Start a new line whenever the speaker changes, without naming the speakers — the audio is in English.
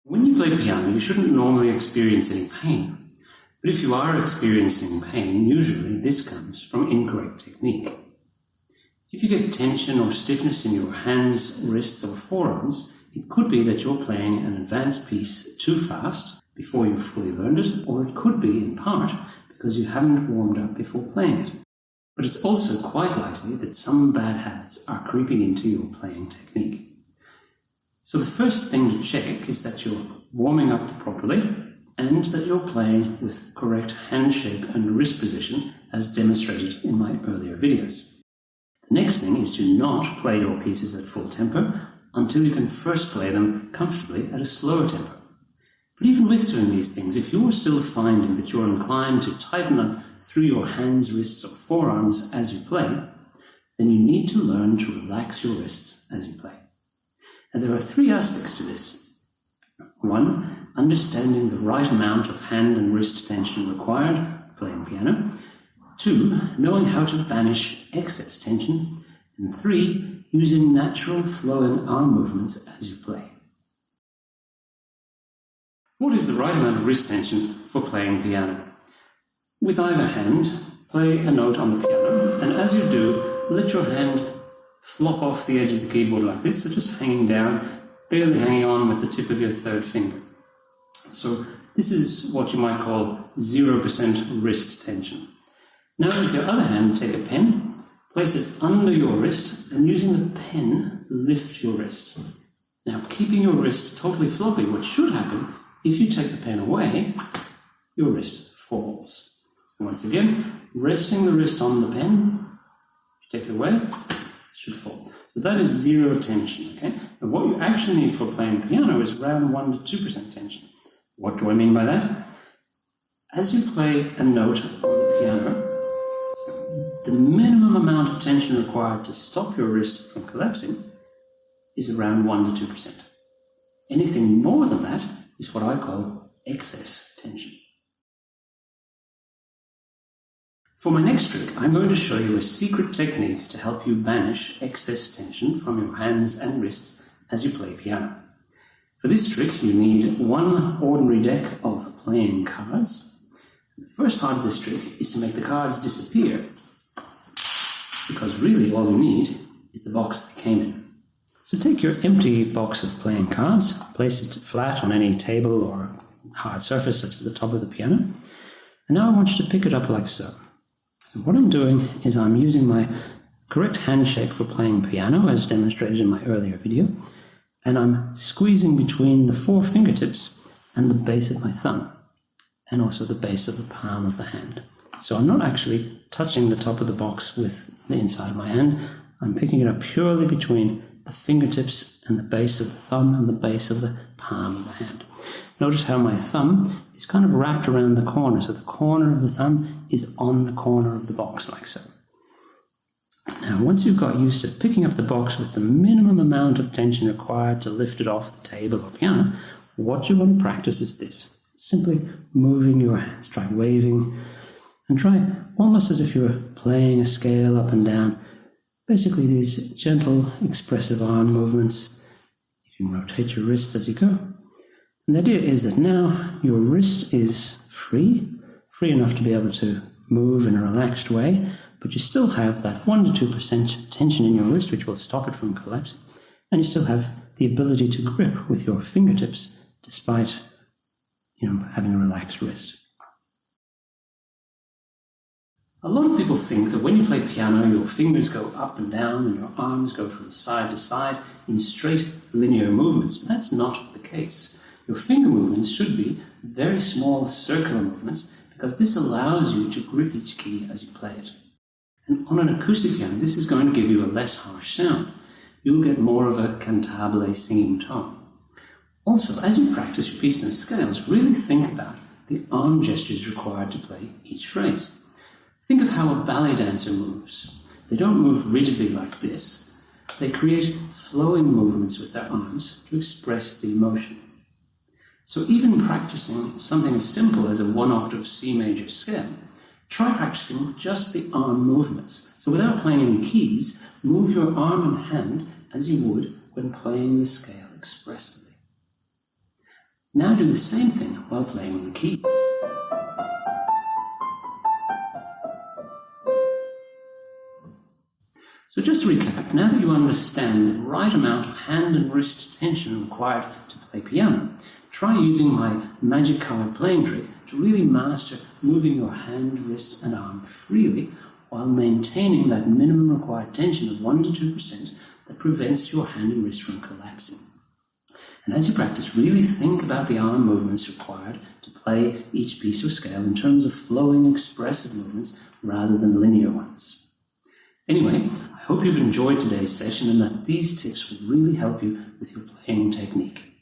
When you play piano, you shouldn't normally experience any pain. But if you are experiencing pain, usually this comes from incorrect technique. If you get tension or stiffness in your hands, wrists or forearms, it could be that you're playing an advanced piece too fast before you've fully learned it, or it could be, in part, because you haven't warmed up before playing it. But it's also quite likely that some bad habits are creeping into your playing technique. So the first thing to check is that you're warming up properly and that you're playing with correct hand shape and wrist position as demonstrated in my earlier videos. The next thing is to not play your pieces at full tempo until you can first play them comfortably at a slower tempo. But even with doing these things, if you're still finding that you're inclined to tighten up through your hands, wrists or forearms as you play, then you need to learn to relax your wrists as you play. And there are three aspects to this. One, understanding the right amount of hand and wrist tension required playing piano. Two, knowing how to banish excess tension. And three, using natural flowing arm movements as you play. What is the right amount of wrist tension for playing piano? With either hand, play a note on the piano, and as you do, let your hand flop off the edge of the keyboard like this, so just hanging down, barely hanging on with the tip of your third finger. So this is what you might call 0% wrist tension. Now with your other hand, take a pen, place it under your wrist, and using the pen, lift your wrist. Now keeping your wrist totally floppy, what should happen, if you take the pen away, your wrist falls. So once again, resting the wrist on the pen, take it away, should fall. So that is zero tension, okay? And what you actually need for playing piano is around 1 to 2% tension. What do I mean by that? As you play a note on the piano, the minimum amount of tension required to stop your wrist from collapsing is around 1 to 2%. Anything more than that is what I call excess tension. For my next trick, I'm going to show you a secret technique to help you banish excess tension from your hands and wrists as you play piano. For this trick, you need one ordinary deck of playing cards. The first part of this trick is to make the cards disappear, because really all you need is the box they came in. So take your empty box of playing cards, place it flat on any table or hard surface such as the top of the piano, and now I want you to pick it up like so. So what I'm doing is I'm using my correct hand shape for playing piano as demonstrated in my earlier video, and I'm squeezing between the 4 fingertips and the base of my thumb, and also the base of the palm of the hand. So I'm not actually touching the top of the box with the inside of my hand, I'm picking it up purely between the fingertips and the base of the thumb and the base of the palm of the hand. Notice how my thumb is kind of wrapped around the corner, so the corner of the thumb is on the corner of the box, like so. Now, once you've got used to picking up the box with the minimum amount of tension required to lift it off the table or piano, what you want to practice is this. Simply moving your hands. Try waving, and try almost as if you were playing a scale up and down. Basically these gentle, expressive arm movements. You can rotate your wrists as you go. And the idea is that now your wrist is free enough to be able to move in a relaxed way, but you still have that 1 to 2% tension in your wrist, which will stop it from collapsing, and you still have the ability to grip with your fingertips despite, having a relaxed wrist. A lot of people think that when you play piano, your fingers go up and down and your arms go from side to side in straight linear movements, but that's not the case. Your finger movements should be very small circular movements because this allows you to grip each key as you play it. And on an acoustic piano, this is going to give you a less harsh sound. You'll get more of a cantabile singing tone. Also, as you practice your pieces and scales, really think about the arm gestures required to play each phrase. Think of how a ballet dancer moves. They don't move rigidly like this. They create flowing movements with their arms to express the emotion. So even practicing something as simple as a 1-octave C major scale, try practicing just the arm movements. So without playing any keys, move your arm and hand as you would when playing the scale expressively. Now do the same thing while playing on the keys. So just to recap, now that you understand the right amount of hand and wrist tension required to play piano, try using my magic card playing trick to really master moving your hand, wrist and arm freely while maintaining that minimum required tension of 1 to 2% that prevents your hand and wrist from collapsing. And as you practice, really think about the arm movements required to play each piece or scale in terms of flowing expressive movements rather than linear ones. Anyway, I hope you've enjoyed today's session and that these tips will really help you with your playing technique.